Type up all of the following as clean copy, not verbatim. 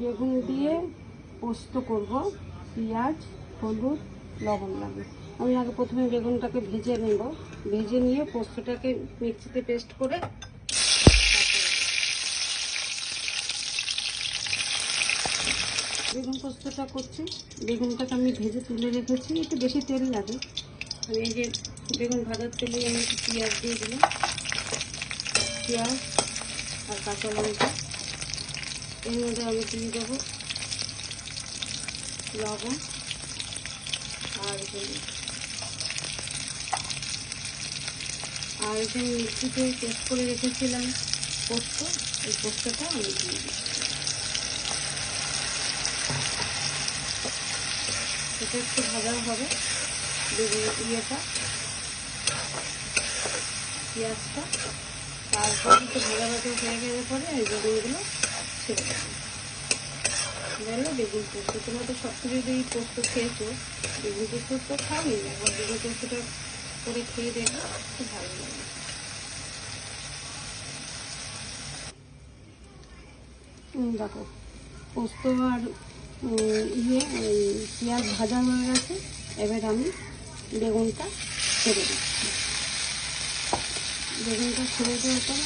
বেগুন দিয়ে পোস্ত করব, পেঁয়াজ, হলুদ, লবণ লাগবে। আমি আগে প্রথমে বেগুনটাকে ভেজে নেব, ভেজে নিয়ে পোস্তটাকে মিক্সিতে পেস্ট করে বেগুন পোস্তটা করছি। বেগুনটাকে আমি ভেজে তুলে রেখেছি, একটু বেশি তেল লাগে। আমি এই যে বেগুন ভাজার তেলে আমি একটু পেঁয়াজ দিয়ে দিলাম, পেঁয়াজ আর কাঁচা লঙ্কা। এর মধ্যে আমি দিয়ে দেবো লবণ আর হলুদ, আর যে মিক্সিতে পেস্ট করে রেখেছিলাম পোস্ত, এই পোস্তটা আমি দিয়ে দিচ্ছি। এটা একটু ভাজা হবে, ইয়েটা পেঁয়াজটা। তারপর একটু ভাজা ভাজা হয়ে গেলে পরে এই বেগুনগুলো ছেড়ে দেবো। গেলো বেগুন পোস্ত। তোমরা তো সব কিছু যদি পোস্ত খেয়েছো, বেগুন পোস্ত তো খাওনি, একবার বেগুন পোস্তটা করে খেয়ে দেখো, খুব ভালো লাগে। দেখো পোস্ত আর পেঁয়াজ ভাজা হয়ে গেছে। এবার আমি বেগুনটা ছেড়ে দিচ্ছি। বেগুনটা ছেড়ে দেওয়ার পরে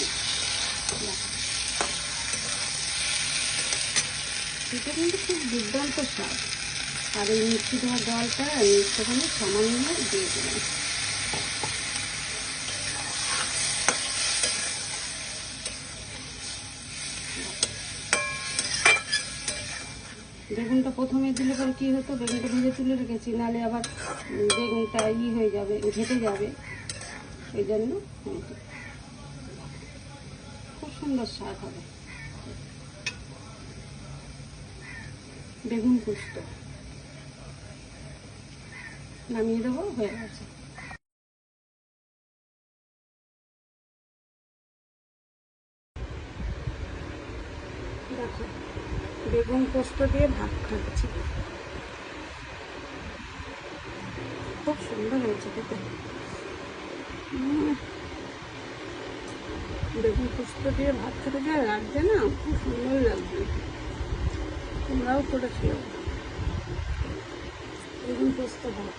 এটা কিন্তু খুব দুর্দান্ত স্বাদ। আর এই মিষ্টি দেওয়া জলটা আমি একটুখানি সামান্য দিয়ে দিলাম। বেগুনটা প্রথমে দিলে পরে কী হতো, বেগুনটা ভেজে তুলে রেখেছি, নাহলে আবার বেগুনটা হয়ে যাবে, ঘেটে যাবে। এই জন্য খুব সুন্দর স্বাদ হবে। বেগুন পোস্ত নামিয়ে দেবো, হয়ে গেছে। দেখো বেগুন পোস্ত দিয়ে ভাত খাচ্ছি, খুব সুন্দর হয়েছে খেতে। বেগুন পোস্ত দিয়ে ভাত খেতে যা লাগছে না, খুব সুন্দর লাগছে। তোমরাও করেছিল বেগুন পোস্ত ভাত।